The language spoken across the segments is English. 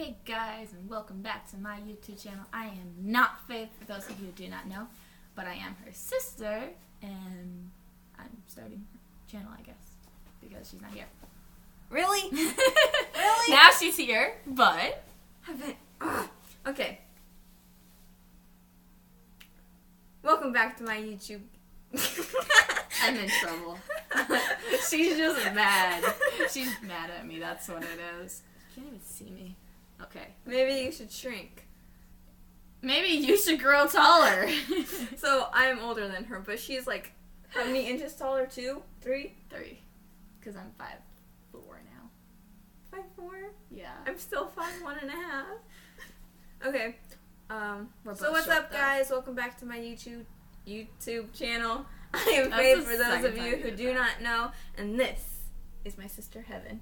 Hey guys, and welcome back to my YouTube channel. I am not Faith, for those of you who do not know, but I am her sister, and I'm starting her channel, I guess, because she's not here. Really? Really? Now she's here, but... Okay. Welcome back to my YouTube. I'm in trouble. She's just mad. She's mad at me, that's what it is. You can't even see me. Okay. Maybe you should shrink. Maybe you should grow taller. So, I'm older than her, but she's like, how many inches taller? 2? 3? 3. Because I'm 5'4" now. 5'4"? Yeah. I'm still 5'1.5". Okay. We're So both what's short, up, though. guys? Welcome back to my YouTube channel. I am That's Faith, the for those second of time you you who did do that. not know, and this is my sister Heaven.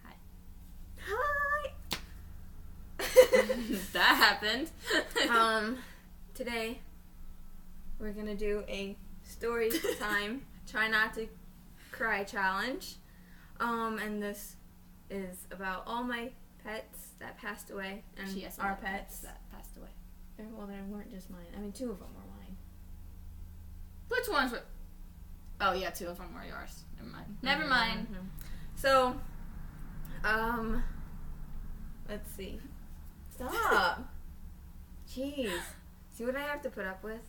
Hi. Hi. That happened. Today we're gonna do a story time, try not to cry challenge. And this is about all my pets that passed away and She has some our other pets. that passed away. Well, they weren't just mine. I mean, 2 of them were mine. Which ones were? Oh yeah, 2 of them were yours. Never mind. Never mind. Mhm. So, let's see. Stop. Jeez. See what I have to put up with?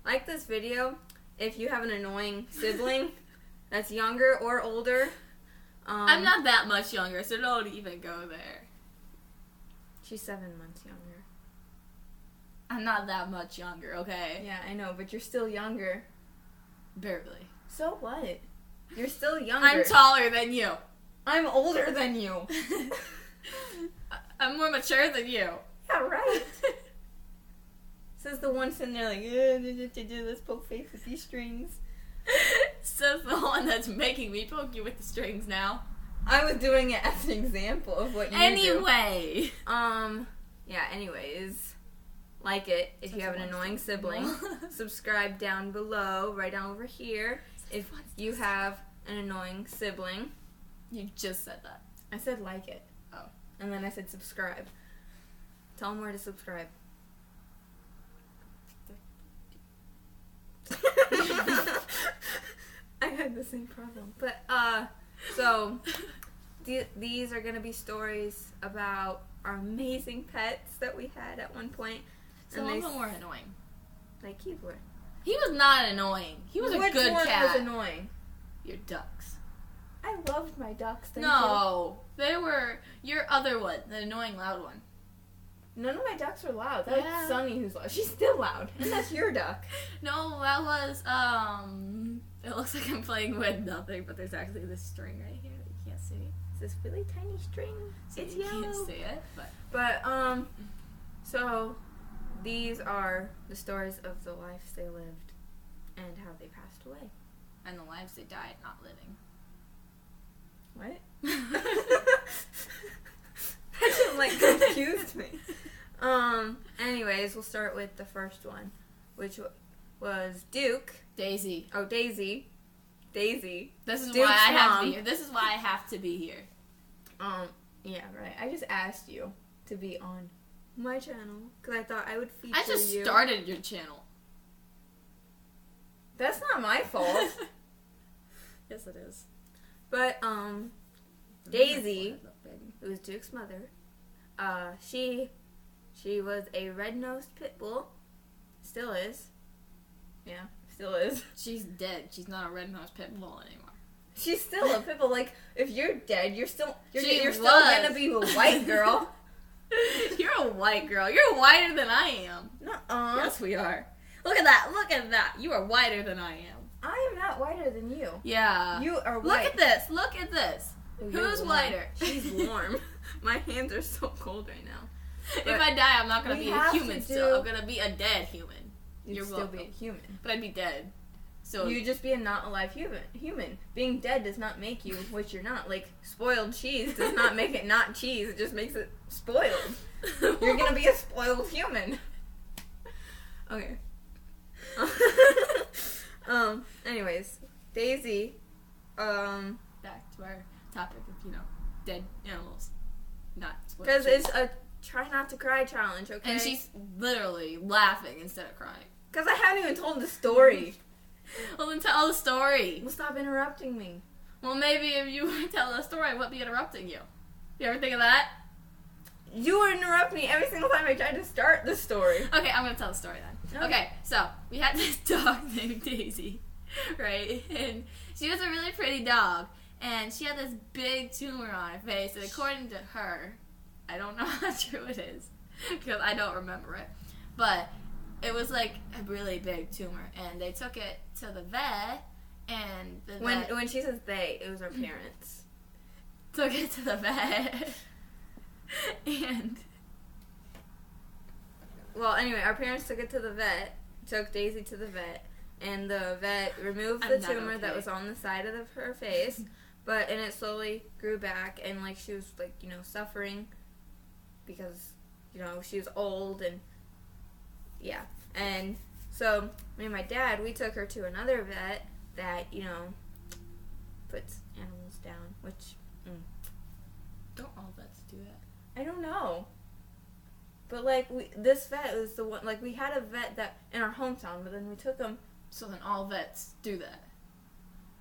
Like this video if you have an annoying sibling that's younger or older. I'm not that much younger, so don't even go there. She's 7 months younger. I'm not that much younger, okay? Yeah, I know, but you're still younger. Barely. So what? You're still younger. I'm taller than you. I'm older than you. I'm more mature than you. Yeah, right. Says the one sitting there like, let's poke face with these strings. Says the one that's making me poke you with the strings now. I was doing it as an example of what you Anyway. do. Yeah, anyways. Like it if Such you have a an annoying wonderful sibling. animal. Subscribe down below, right down over here, if you have an annoying sibling. You just said that. I said like it. Oh. And then I said subscribe. Tell them where to subscribe. I had the same problem. But, so, these are going to be stories about our amazing pets that we had at one point. Some of them were annoying. Like Keebler. He was not annoying. He was Which a good one cat. was annoying? Your ducks. I loved my ducks. Thank you. No, they were your other one, the annoying loud one. None of my ducks were loud. That Yeah. was Sunny who's loud. She's still loud. And that's your duck. No, that was It looks like I'm playing with nothing, but there's actually this string right here that you can't see. It's this really tiny string. So It's you yellow. can't see it, but But, so these are the stories of the lives they lived and how they passed away. and the lives they died not living. What? That just, like, confused me. Anyways, we'll start with the first one, which was Duke. Daisy. Oh, Daisy. Daisy. This is Duke's why I have to mom. be here. This is why I have to be here. Yeah, right. I just asked you to be on my channel because I thought I would feature I just you. started your channel. That's not my fault. Yes, it is. But, Daisy, who was Duke's mother, she was a red-nosed pit bull. Still is. Yeah, still is. She's dead. She's not a red-nosed pit bull anymore. She's still a pit bull. Like, if you're dead, you're still She still was. gonna be a white girl. You're a white girl. You're whiter than I am. Nuh-uh. Yes, we are. Look at that. Look at that. You are whiter than I am. I am not whiter than you. Yeah. You are Look white. at this. Look at this. Oh, you're Who's warm. whiter? She's warm. My hands are so cold right now. If But I die, I'm not gonna we be a have human to still. do- I'm gonna be a dead human. You'd You're still welcome. be a human. But I'd be dead. So You just be a not alive human. Being dead does not make you what you're not. Like, spoiled cheese does not make it not cheese. It just makes it spoiled. You're gonna be a spoiled human. Okay. Anyways, Daisy, back to our topic, if you know. dead animals. Not spoiled Because cheese. it's a try not to cry challenge, okay? And she's literally laughing instead of crying. Because I haven't even told the story. Well, then tell the story. Well, stop interrupting me. Well, maybe if you were telling the story, I wouldn't be interrupting you. You ever think of that? You would interrupt me every single time I tried to start the story. Okay, I'm gonna tell the story then. Okay, so we had this dog named Daisy, right? And she was a really pretty dog, and she had this big tumor on her face. And according to her, I don't know how true it is because I don't remember it, but it was like a really big tumor, and they took it to the vet, and the vet When she says they, it was our parents. took it to the vet, and Well, anyway, our parents took it to the vet, took Daisy to the vet, and the vet removed the I'm not tumor that okay. was on the side of her face, and it slowly grew back, and, like, she was, like, you know, suffering because, you know, she was old, and, yeah. And so, me and my dad, we took her to another vet that, you know, puts animals down, which, don't all vets do that? I don't know. But, like, this vet was the one, like, we had a vet that, in our hometown, but then we took him. So then all vets do that.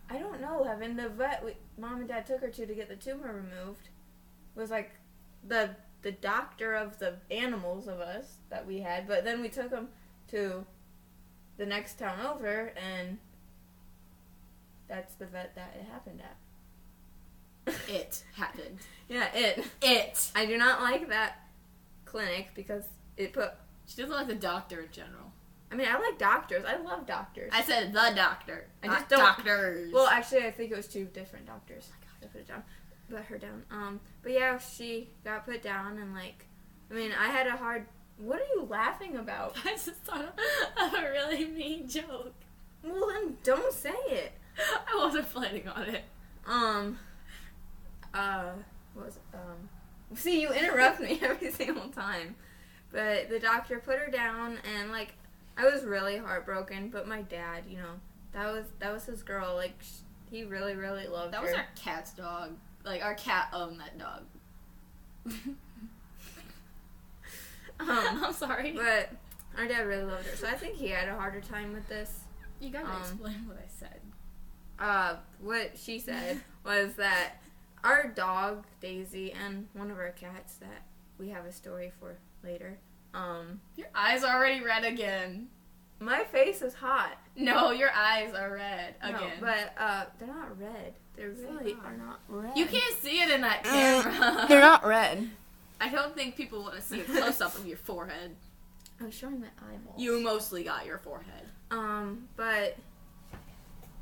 I don't know, Heaven. The vet Mom and Dad took her to get the tumor removed was, like, the doctor of the animals of us that we had. But then we took him to the next town over, and that's the vet that it happened at. It happened. Yeah, it. It. I do not like that clinic because it put... She doesn't like the doctor in general. I mean, I like doctors. I love doctors. I said the doctor. I Not just don't- doctors. Well, actually, I think it was 2 different doctors. I put it down. Put her down. But yeah, she got put down, and, like, I mean, I had a hard... What are you laughing about? I just thought of a really mean joke. Well, then don't say it. I wasn't planning on it. What was it? See, you interrupt me every single time. But the doctor put her down, and, like, I was really heartbroken, but my dad, you know, that was his girl. Like, he really, really loved That her. was our cat's dog. Like, our cat owned that dog. I'm sorry. But our dad really loved her, so I think he had a harder time with this. You gotta explain what I said. What she said was that our dog, Daisy, and one of our cats that we have a story for later, Your eyes are already red again. my face is hot. No, your eyes are red No, again. but, they're not red. They really are not red. You can't see it in that camera. They're not red. I don't think people want to see a close-up of your forehead. I was showing my eyeballs. You mostly got your forehead. But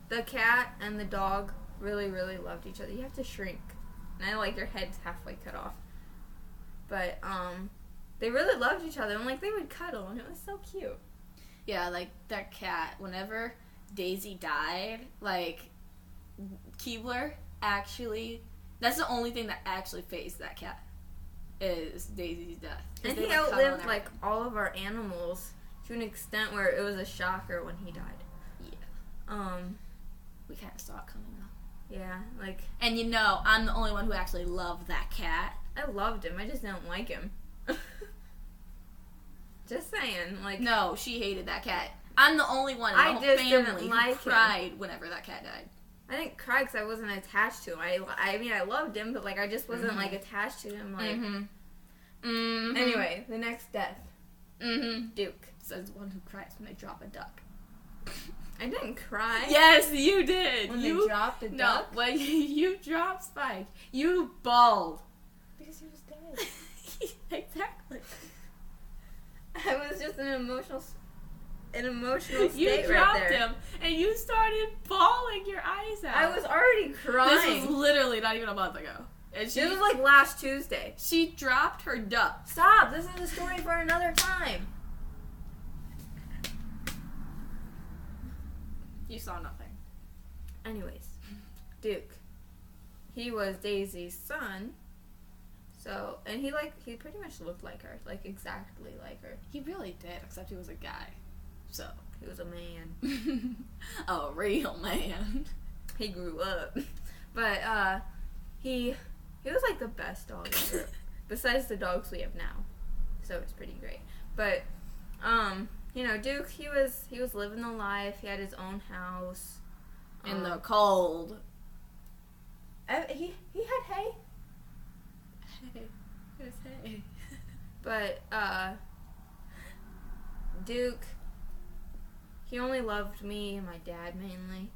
the cat and the dog really, really loved each other. You have to shrink. And I like your head's halfway cut off. But, they really loved each other. And, like, they would cuddle, and it was so cute. Yeah, like, that cat, whenever Daisy died, like, Keebler actually, that's the only thing that actually phased that cat, is Daisy's death. 'Cause And they he would cuddle outlived, and like, all of our animals to an extent where it was a shocker when he died. Yeah. We kind of saw it coming, though. Yeah, like, And you know, I'm the only one who actually loved that cat. I loved him. I just didn't like him. Just saying, like... No, she hated that cat. I'm the only one in the I whole just didn't family who like him. cried whenever that cat died. I didn't cry because I wasn't attached to him. I mean, I loved him, but, like, I just wasn't, like, attached to him. Like, Anyway, the next death. Duke. Says the one who cries when they drop a duck. I didn't cry. Yes, you did. When You they dropped a no, duck. when you dropped Spike, you bawled. Because he was dead. Exactly. I was just in an emotional state You right dropped there. him, and you started bawling your eyes out. I was already crying. This was literally not even a month ago. And This was like last Tuesday. she dropped her duck. Stop! This is a story for another time. You saw nothing. Anyways, Duke. He was Daisy's son. So, and he pretty much looked like her, like exactly like her. He really did, except he was a guy. So. He was a man. A real man. He grew up. But, he he was like the best dog ever, besides the dogs we have now. So it's pretty great. But you know, Duke, he was living the life. He had his own house In the cold. He had hay. Hey, who's hey? But Duke, he only loved me and my dad mainly.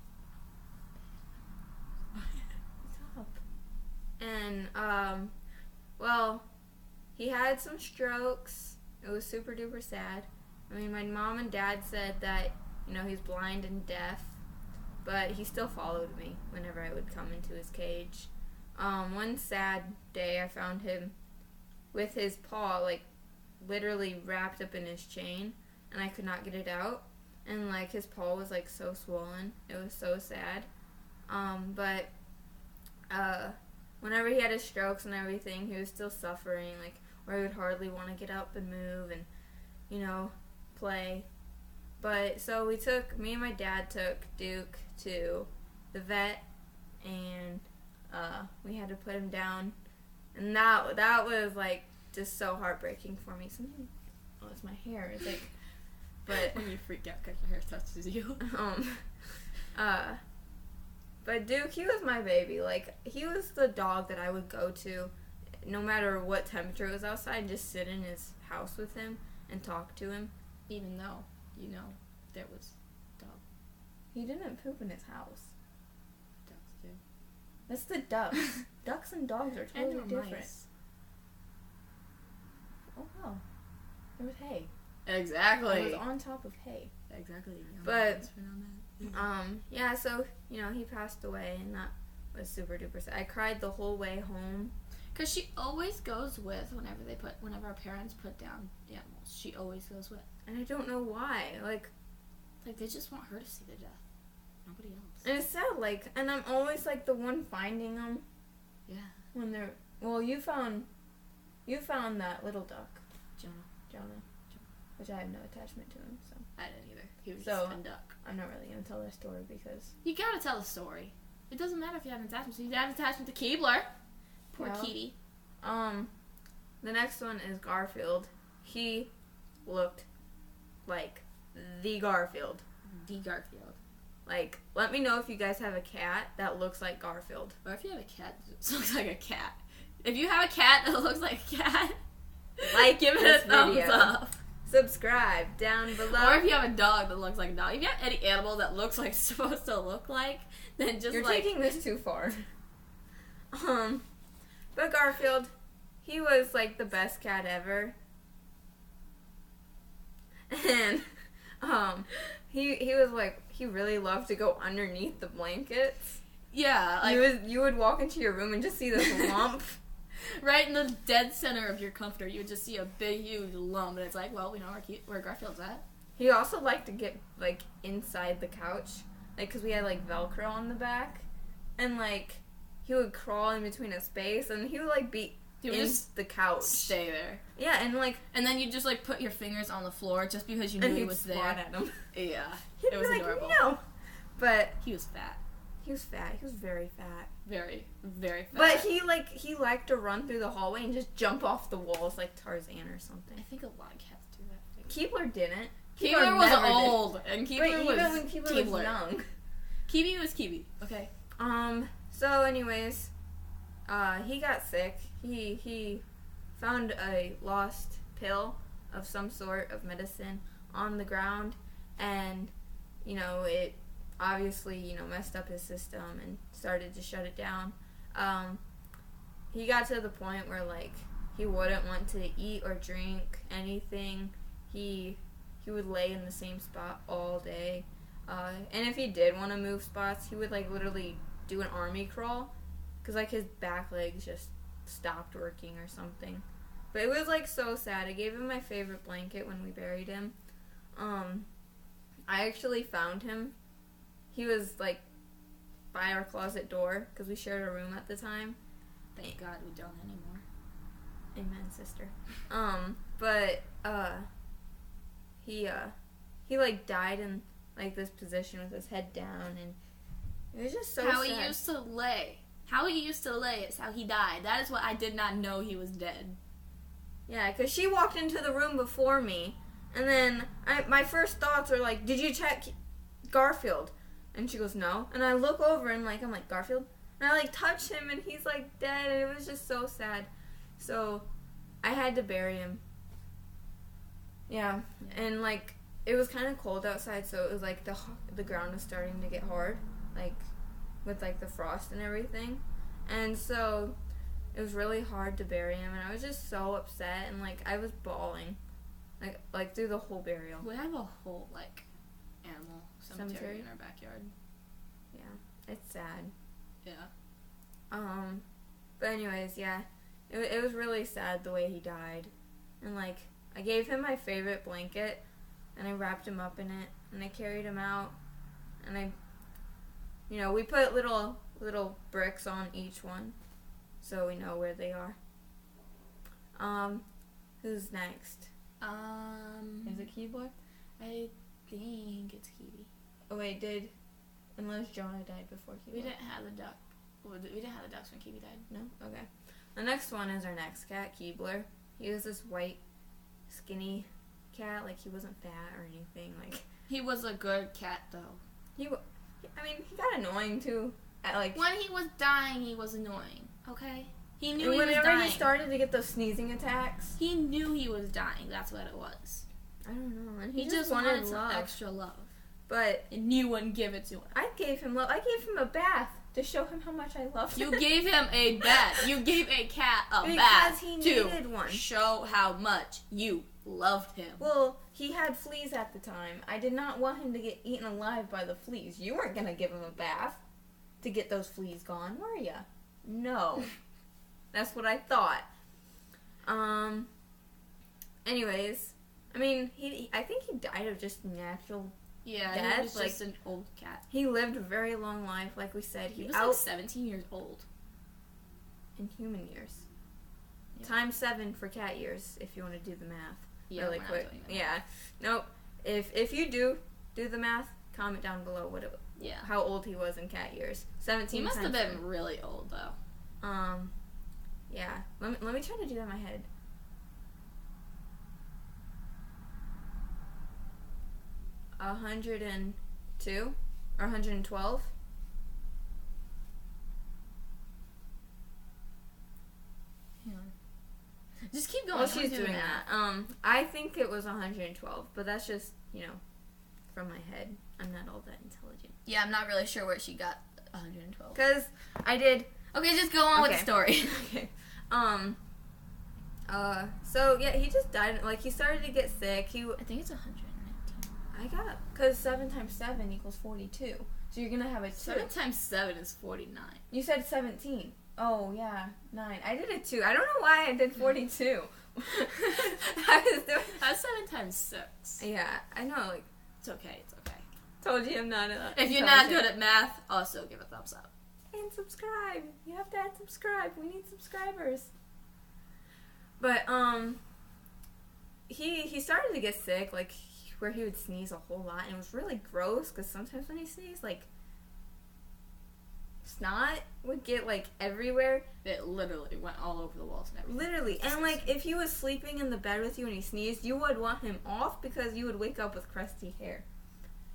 Stop. And well, he had some strokes. It was super duper sad. I mean, my mom and dad said that, you know, he's blind and deaf, but he still followed me whenever I would come into his cage. One sad day I found him with his paw, like, literally wrapped up in his chain, and I could not get it out. And, like, his paw was, like, so swollen. It was so sad. But whenever he had his strokes and everything, he was still suffering, like, where he would hardly want to get up and move and, you know, play. But, so me and my dad took Duke to the vet, and we had to put him down. And that was, like, just so heartbreaking for me. Something, oh, it's my hair. It's like, but When you freak out because your hair touches you. But Duke, he was my baby. Like, he was the dog that I would go to no matter what temperature it was outside and just sit in his house with him and talk to him. Even though, you know, there was dog. He didn't poop in his house. Dogs do. That's the ducks. Ducks and dogs are totally different. Mice. Oh, wow. There was hay. Exactly. It was on top of hay. Exactly. But, yeah, so, you know, he passed away, and that was super duper sad. I cried the whole way home. Because she always goes with, whenever our parents put down animals, she always goes with. And I don't know why. Like, they just want her to see the death. Nobody else. and it's sad, like, and I'm always, like, the one finding them. Yeah. When they're, well, you found that little duck. Jonah. Which I have no attachment to him, so. I didn't either. He was So- just a duck. I'm not really gonna tell that story because. You gotta tell the story. It doesn't matter if you have an attachment. So you had an attachment to Keebler. Poor Yeah. kitty. The next one is Garfield. He looked like the Garfield. The Garfield. Like, let me know if you guys have a cat that looks like Garfield. Or if you have a cat that looks like a cat. If you have a cat that looks like a cat, Like give it this a thumbs video. up. Subscribe down below. Or if you have a dog that looks like a dog. If you have any animal that looks like it's supposed to look like, then just You're like... taking this too far. But Garfield, he was like the best cat ever. And he was like, he really loved to go underneath the blankets. Yeah, like You would walk into your room and just see this lump. right in the dead center of your comforter, you would just see a big, huge lump, and it's like, well, we know where Garfield's at. He also liked to get like inside the couch, like because we had like Velcro on the back, and like he would crawl in between a space, and he would like be He would in just the couch. stay there. Yeah, and like And then you just like put your fingers on the floor just because you knew and he he'd was swat there. at him. Yeah, He'd it was be like, adorable. No, but He was fat. he was fat. He was very fat. Very, very fat. But he liked to run through the hallway and just jump off the walls like Tarzan or something. I think a lot of cats do that. Keebler didn't. Keebler was never did. old, and But Keebler was even when Keebler was young. Kiwi was Kiwi. Okay. So anyways, he got sick. He found a lost pill of some sort of medicine on the ground, and, you know, it obviously, you know, messed up his system and started to shut it down. He got to the point where, like, he wouldn't want to eat or drink anything. He would lay in the same spot all day. And if he did want to move spots, he would, like, literally do an army crawl. Because, like, his back legs just stopped working or something. But it was, like, so sad. I gave him my favorite blanket when we buried him. I actually found him. He was, like, by our closet door. Because we shared a room at the time. Thank God we don't anymore. Amen, sister. But, he, like, died in, like, this position with his head down, and it was just so How sad. he used to lay. How he used to lay is how he died. That is what I did not know he was dead. Yeah, because she walked into the room before me, and then my first thoughts are like, did you check Garfield? And she goes, no. And I look over and I'm like, Garfield? And I like touch him and he's like dead, and it was just so sad. So I had to bury him. Yeah. And like it was kind of cold outside, so it was like the ground was starting to get hard, like with like the frost and everything. And so it was really hard to bury him, and I was just so upset, and like I was bawling like through the whole burial. We have a whole like animal cemetery in our backyard. Yeah. It's sad. Yeah. But anyways, yeah. It was really sad the way he died. And like I gave him my favorite blanket, and I wrapped him up in it, and I carried him out, and we put little bricks on each one so we know where they are. Who's next? Is it Keebler? I think it's Kiwi. Oh wait, unless Jonah died before Keebler. We didn't have the duck. We didn't have the ducks when Kiwi died. No? Okay. The next one is our next cat, Keebler. He was this white, skinny cat. Like, he wasn't fat or anything. Like, he was a good cat, though. He got annoying, too. When he was dying, he was annoying, okay? He knew he was dying. Whenever he started to get those sneezing attacks. He knew he was dying. That's what it was. I don't know. And he just wanted some extra love. But and you wouldn't give it to him. I gave him love. I gave him a bath to show him how much I loved him. You gave him a bath. You gave a cat a because bath he needed one. Show how much you loved him. Well, he had fleas at the time. I did not want him to get eaten alive by the fleas. You weren't going to give him a bath to get those fleas gone, were ya? No. That's what I thought. Anyways, I mean, I think he died of just natural death. He was just an old cat. He lived a very long life, like we said. He was like 17 years old. In human years. Yeah. Times 7 for cat years, if you want to do the math. Yeah, really quick. Yeah. Nope. If you do the math, comment down below how old he was in cat years. 17. He must have been really old, though. Yeah. Let me try to do that in my head. 102 or 112. Yeah. Just keep going. Well, she's doing that. I think it was 112, but that's just from my head. I'm not all that intelligent. Yeah, I'm not really sure where she got 112. Because I did. Okay, just go on with the story. Okay. So yeah, he just died. Like, he started to get sick. I think it's 119. Because 7 times 7 equals 42. So you're gonna have a 2. 7 times 7 is 49. You said 17. Oh yeah, 9. I did it 2. I don't know why I did 42. That's 7 times 6. Yeah, I know. Like, it's okay. It's okay. Told you I'm not. If you're not good at math, also give a thumbs up. And subscribe. You have to add subscribe. We need subscribers. But he started to get sick, like where he would sneeze a whole lot, and it was really gross because sometimes when he sneezed, like snot would get like everywhere. It literally went all over the walls and everything. Literally, and like if he was sleeping in the bed with you and he sneezed, you would want him off because you would wake up with crusty hair.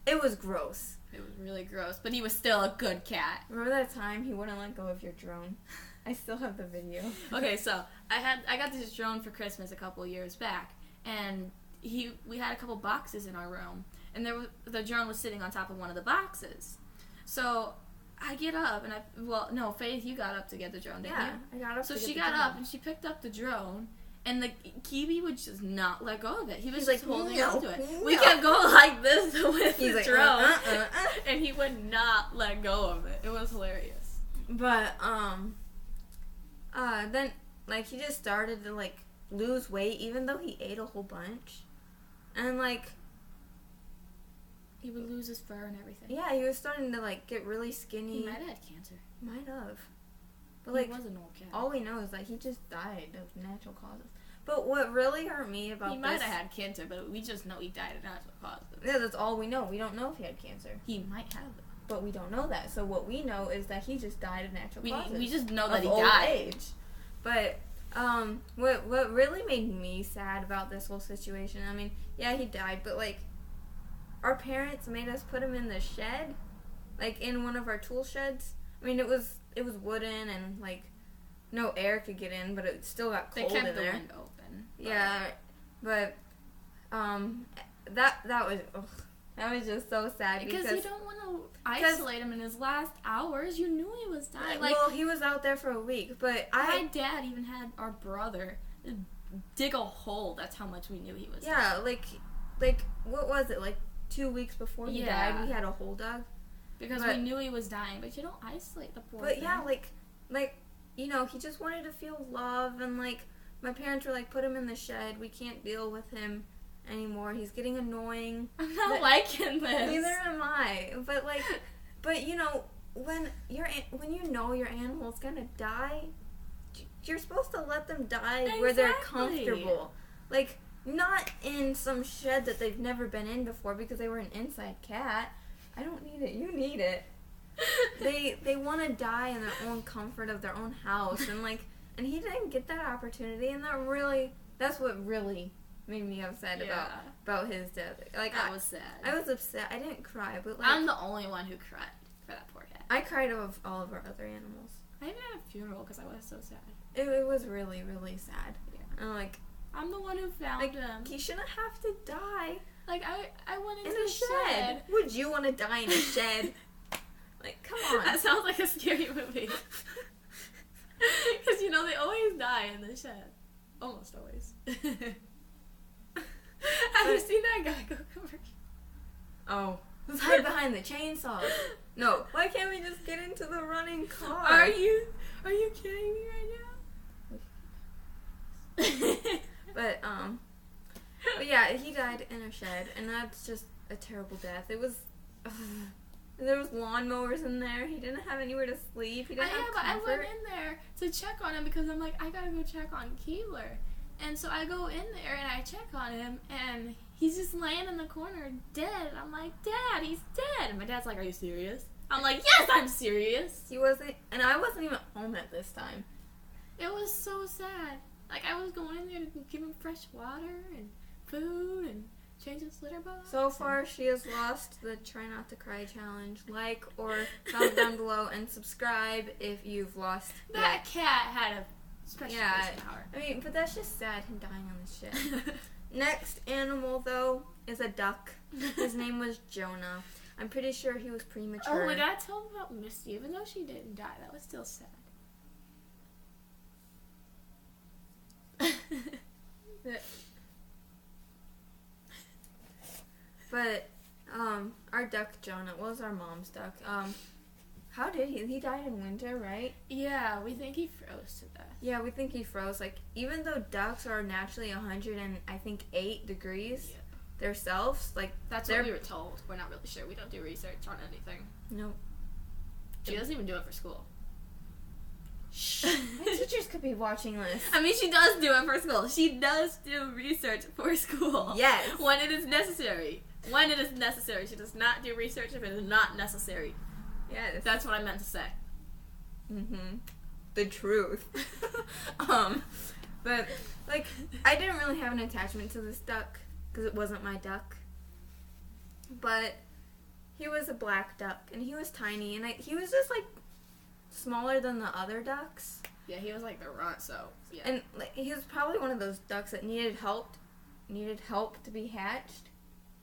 It was gross. It was really gross, but he was still a good cat. Remember that time he wouldn't let go of your drone? I still have the video. Okay, so I got this drone for Christmas a couple years back, and we had a couple boxes in our room, and the drone was sitting on top of one of the boxes. So I get up, and Faith, you got up to get the drone, didn't you? Yeah, I got up. So she got up and she picked up the drone. And the Kiwi would just not let go of it. He was just like, holding on to it. No. We kept going like this with the drone. And he would not let go of it. It was hilarious. But, then, like, he just started to, like, lose weight, even though he ate a whole bunch. And, like, he would lose his fur and everything. Yeah, he was starting to, like, get really skinny. He might have had cancer. Might have. But, like, he was an old cat. All we know is that he just died of natural causes. But what really hurt me about he might have had cancer, but we just know he died of natural causes. Yeah, that's all we know. We don't know if he had cancer. He might have it. but we don't know that. So what we know is that he just died of natural causes. We just know that of he old died. age. But what really made me sad about this whole situation, I mean, yeah, he died, but like our parents made us put him in the shed, like in one of our tool sheds. I mean, it was wooden and like no air could get in, but it still got cold in there. They kept the window open. Yeah, but that was just so sad because you don't want to isolate him in his last hours. You knew he was dying. Like, well, he was out there for a week, but my dad even had our brother dig a hole. That's how much we knew he was dying. Yeah, like what was it? Like 2 weeks before he died, we had a hole dug. Because we knew he was dying, but you don't isolate the poor thing. Yeah, like, you know, he just wanted to feel love, and, like, my parents were like, put him in the shed, we can't deal with him anymore, he's getting annoying. I'm not liking this. Neither am I, but, you know, when you know your animal's gonna die, you're supposed to let them die where they're comfortable. Like, not in some shed that they've never been in before because they were an inside cat. I don't need it. You need it. They want to die in their own comfort of their own house, and he didn't get that opportunity, and that's what really made me upset about his death. Like, that was sad. I was upset. I didn't cry, but like I'm the only one who cried for that poor cat. I cried of all of our other animals. I even had a funeral because I was so sad. It was really, really sad. Yeah. And like, I'm the one who found him. He shouldn't have to die. Like, I went into in a shed. Would you want to die in a shed? Like, come on. That sounds like a scary movie. Because, you know, they always die in the shed. Almost always. Have you seen that Geico commercial? Oh. Hide behind the chainsaw. No. Why can't we just get into the running car? Are you kidding me right now? But yeah, he died in a shed, and that's just a terrible death. It was, there was lawnmowers in there. He didn't have anywhere to sleep. He didn't have comfort. But I went in there to check on him because I'm like, I gotta go check on Keeler. And so I go in there and I check on him, and he's just laying in the corner dead. I'm like, Dad, he's dead. And my dad's like, are you serious? I'm like, yes, I'm serious. He wasn't, and I wasn't even home at this time. It was so sad. Like, I was going in there to give him fresh water and food and change his litter box. So far, she has lost the Try Not to Cry challenge. Like or comment down below and subscribe if you've lost. That cat had a special power. I mean, but that's just sad, him dying on the shit. Next animal, though, is a duck. His name was Jonah. I'm pretty sure he was premature. Oh, we gotta tell him about Misty. Even though she didn't die, that was still sad. But our duck Jonah was our mom's duck. How did he died in winter, right? Yeah, we think he froze to death. Yeah, we think he froze. Like, even though ducks are naturally 108 degrees themselves, like that's what we were told. We're not really sure. We don't do research on anything. Nope. She doesn't even do it for school. Shh. My teachers could be watching this. I mean, she does do it for school. She does do research for school. Yes. When it is necessary. When it is necessary. She does not do research if it is not necessary. Yes. That's what I meant to say. Mm-hmm. The truth. But, like, I didn't really have an attachment to this duck because it wasn't my duck. But he was a black duck, and he was tiny, and he was just, like, smaller than the other ducks. Yeah, he was like the runt, so yeah. And like, he was probably one of those ducks that needed help to be hatched.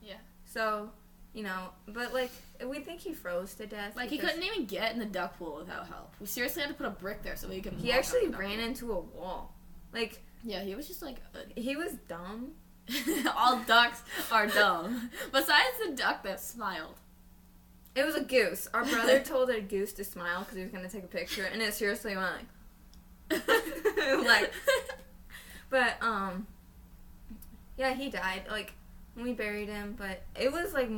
Yeah. So, you know, but like we think he froze to death. Like he couldn't even get in the duck pool without help. We seriously had to put a brick there so he could. He actually ran into a wall. Like yeah, he was just like he was dumb. All ducks are dumb. Besides the duck that smiled. It was a goose. Our brother told a goose to smile because he was gonna take a picture, and it seriously went like, but yeah, he died. Like when we buried him, but it was like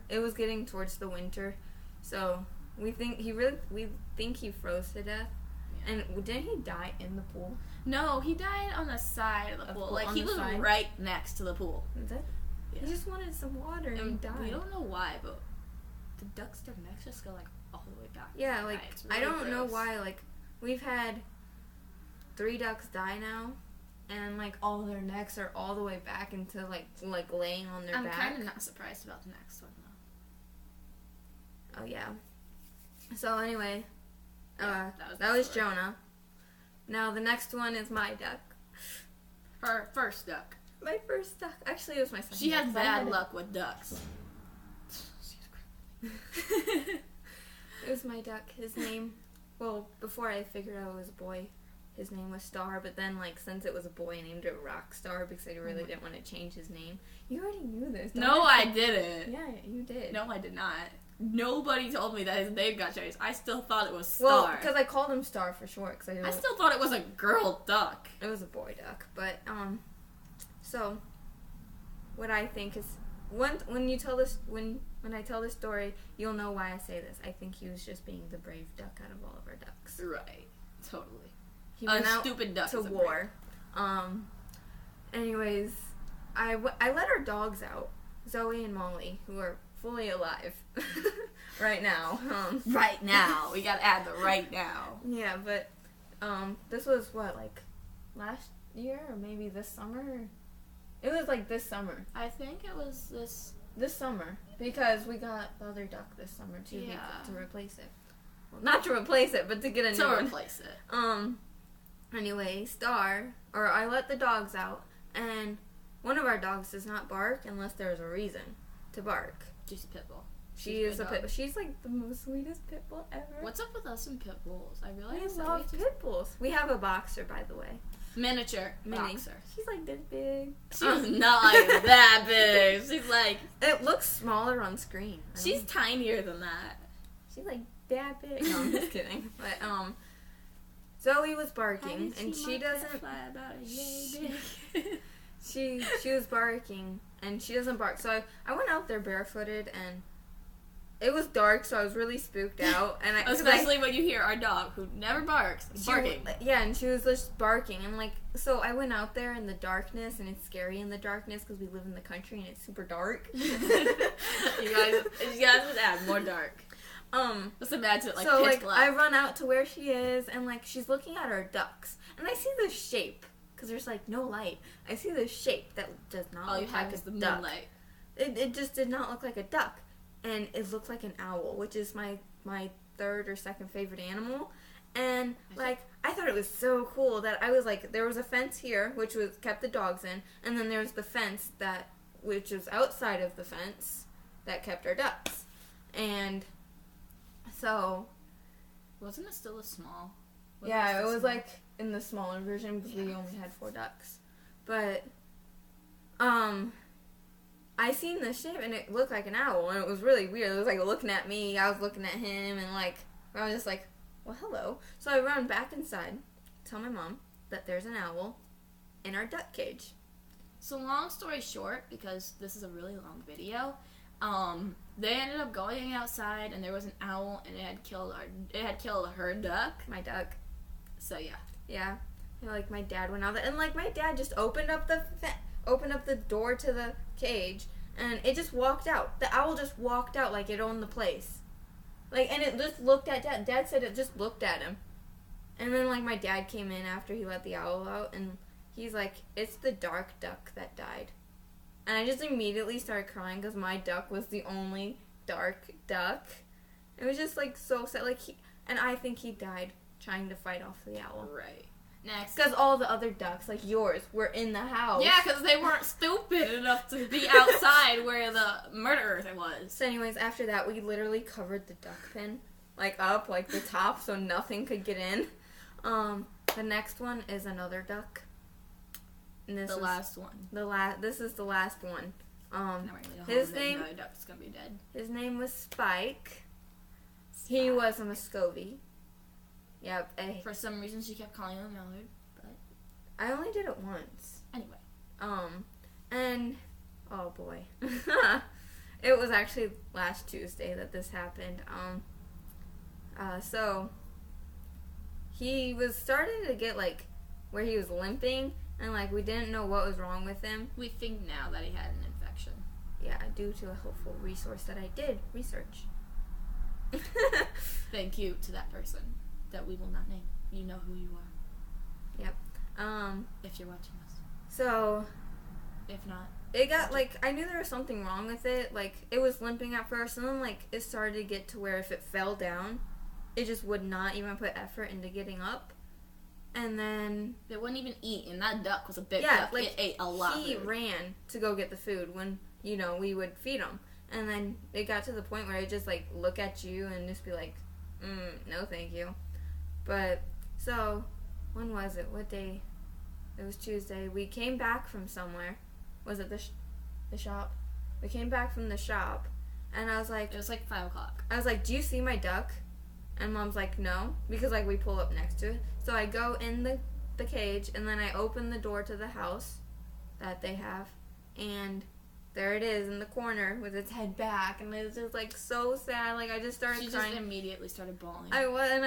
it was getting towards the winter, so we think he froze to death. Yeah. And didn't he die in the pool? No, he died on the side of the pool. Like he was right next to the pool. Is that? Yeah. He just wanted some water and he died. We don't know why, but the ducks, their necks just go like all the way back. Yeah, like It's I really don't know gross. why. Like we've had 3 ducks die now, and like all their necks are all the way back into like laying on their I'm back. kind of not surprised about the next one though. Oh yeah. So anyway, Yeah, that the was story. Jonah. Now the next one is my duck. Her first duck. My first duck. Actually, it was my second. She duck, had 'cause I bad it- luck with ducks. It was my duck. His name, well, before I figured out it was a boy, his name was Star. But then, like, since it was a boy, I named it Rockstar because I really didn't want to change his name. You already knew this. don't No, you? I didn't. Yeah, you did. No, I did not. Nobody told me that his name got changed. I still thought it was Star. Well, because I called him Star for short. Cause I still thought it was a girl duck. it was a boy duck. But so what I think is when you tell this when I tell this story, you'll know why I say this. I think he was just being the brave duck out of all of our ducks. Right. Totally. He A went out stupid duck to is a war. Anyways, I let our dogs out, Zoe and Molly, who are fully alive right now. Right now. We gotta add the right now. Yeah, but this was what, like last year or maybe this summer? It was like this summer. I think it was This summer, because we got the other duck this summer too, Yeah. to replace it. Well, not to replace it, but to get a new to one. replace it. Anyway, I let the dogs out, and one of our dogs does not bark unless there's a reason to bark. She's a pit bull. She is a pit bull. She's like the most sweetest pit bull ever. What's up with us and pit bulls? I We realize that love pit bulls. We have a boxer, by the way. miniature Mini. boxer. She's like this big. She's not like that big. She's like It looks smaller on screen. she's tinier than that. She's like that big. No, I'm just kidding. But Zoe was barking, and she doesn't. She was barking, and she doesn't bark. So I went out there barefooted, and it was dark, so I was really spooked out. And Especially when you hear our dog, who never barks, barking. Yeah, and she was just barking. And like, so I went out there in the darkness, and it's scary in the darkness because we live in the country and it's super dark. you guys would add more dark. Just imagine it like so pitch like black. I run out to where she is, and like she's looking at our ducks, and I see this shape because there's like no light. I see this shape that does not All you look have like is a the duck. moonlight. It just did not look like a duck, and it looked like an owl, which is my third or second favorite animal. And like I thought it was so cool that I was like, there was a fence here which was kept the dogs in, and then there was the fence which was outside of the fence that kept our ducks, and so Wasn't it still a small? yeah, it was like in the smaller version because we only had 4 ducks. But I seen the shape and it looked like an owl, and it was really weird. It was like looking at me, I was looking at him, and like I was just like, well, hello. So I run back inside, tell my mom that there's an owl in our duck cage. So long story short, because this is a really long video, they ended up going outside and there was an owl and it had killed her duck. My duck. So yeah. Yeah. And, like my dad went out there, and like my dad just opened up the door to the cage, and it just walked out. The owl just walked out like it owned the place. Like, and it just looked at Dad. Dad said it just looked at him. And then like my dad came in after he let the owl out, and he's like, "It's the dark duck that died." And I just immediately started crying because my duck was the only dark duck. It was just like so sad. Like and I think he died trying to fight off the owl. Right. Next. Because all the other ducks, like yours, were in the house. Yeah, because they weren't stupid enough to be outside where the murderer was. So anyways, after that, we literally covered the duck pen, like up, like the top, so nothing could get in. The next one is another duck. And this The is last one. This is the last one. Now we're gonna go His home and name- the duck's gonna be dead. His name was Spike. He was a Muscovy. Yep. For some reason, she kept calling him Mallard, but I only did it once. anyway. And oh boy, it was actually last Tuesday that this happened. So he was starting to get like where he was limping, and like we didn't know what was wrong with him. We think now that he had an infection. Yeah, due to a helpful resource that I did research. Thank you to that person that we will not name. You know who you are. Yep. If you're watching us. So, If not, it got, like, I knew there was something wrong with it. Like, it was limping at first, and then, like, it started to get to where if it fell down, it just would not even put effort into getting up. And then... it wouldn't even eat, and that duck was a big Yeah, duck. like, it ate a lot of he food. ran to go get the food when, you know, we would feed him. And then it got to the point where it just, like, look at you and just be like, no thank you. But, so, when was it? What day? It was Tuesday. We came back from somewhere. Was it the shop? We came back from the shop, and I was like... It was like 5 o'clock. I was like, do you see my duck? And Mom's like, no. Because, like, we pull up next to it. So I go in the cage, and then I open the door to the house that they have, and there it is in the corner with its head back, and it was just, like, so sad. Like, I just started She crying. just immediately started bawling. I was, and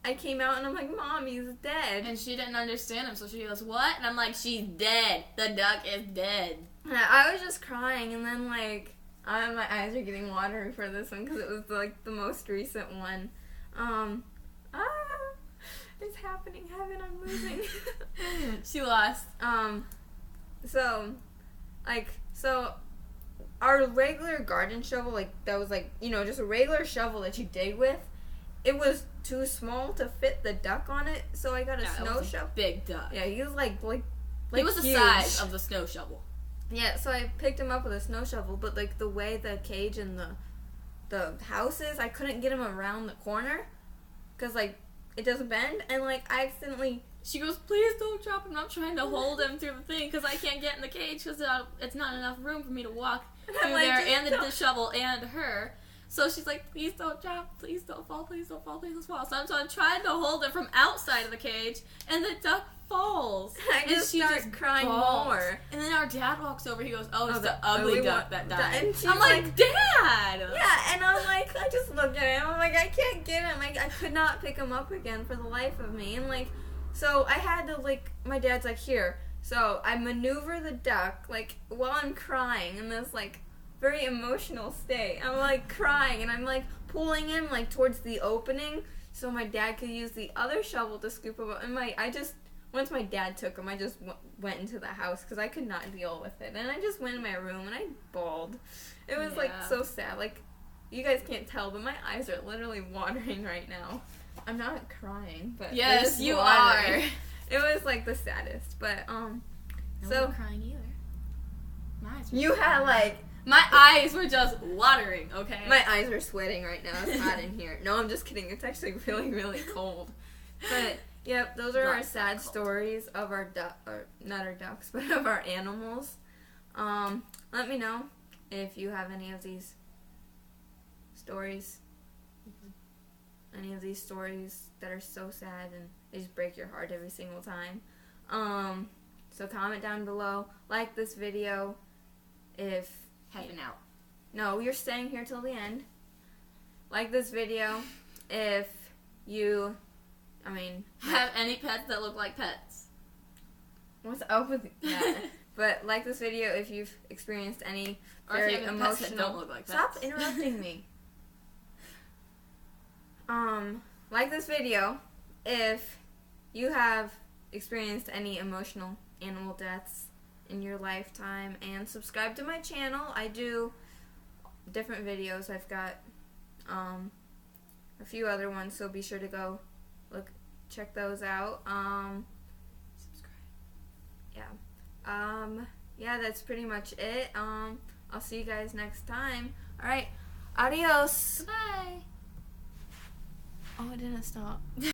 I came out, and I'm like, Mom, he's dead. And she didn't understand him, so she goes, what? And I'm like, she's dead. The duck is dead. And I was just crying, and then, like, my eyes are getting watery for this one, because it was, like, the most recent one. It's happening, heaven, I'm losing. She lost. So our regular garden shovel, like, that was, like, you know, just a regular shovel that you dig with, it was too small to fit the duck on it, so I got a snow shovel. Big duck. Yeah, he was, like He was the huge. size of the snow shovel. Yeah, so I picked him up with a snow shovel, but, like, the way the cage and the house is, I couldn't get him around the corner, because, like, it doesn't bend, and, like, I accidentally... She goes, please don't drop him. I'm trying to hold him through the thing because I can't get in the cage because it's not enough room for me to walk through like, there and the don't. shovel and her. So she's like, please don't drop. Please don't fall. Please don't fall. Please don't fall. So I'm trying to hold him from outside of the cage, and the duck falls. I and just start crying more. And then our dad walks over. He goes, oh, it's the ugly ugly duck that died. And she's I'm like, Dad! Yeah, and I'm like, I just look at him. I'm like, I can't get him. Like, I could not pick him up again for the life of me. And, like, so I had to, like, my dad's like, here. So I maneuver the duck, like, while I'm crying in this, like, very emotional state. I'm, like, crying, and I'm, like, pulling him, like, towards the opening so my dad could use the other shovel to scoop him up. And once my dad took him, I just went into the house because I could not deal with it. And I just went in my room, and I bawled. It was, like, so sad. Like, you guys can't tell, but my eyes are literally watering right now. I'm not crying, but yes, you watering. are. It was, like, the saddest, but, I so... wasn't crying either. My eyes were You had, like... My eyes were just watering, okay? My eyes are sweating right now. It's hot in here. No, I'm just kidding. It's actually really, really cold. But, yep, those are our sad stories of our not our ducks, but of our animals. Let me know if you have any of these stories. Any of these stories that are so sad and they just break your heart every single time. So comment down below. Like this video if... Heading out. No, you're staying here till the end. Like this video if you... have any pets that look like pets. What's up with that? But like this video if you've experienced any very if you have emotional... pets that don't look like pets. Stop interrupting me. Like this video if you have experienced any emotional animal deaths in your lifetime, and subscribe to my channel. I do different videos. I've got a few other ones, so be sure to go check those out. Subscribe. Yeah, that's pretty much it. I'll see you guys next time. Alright, adios. Bye. Oh, it didn't stop.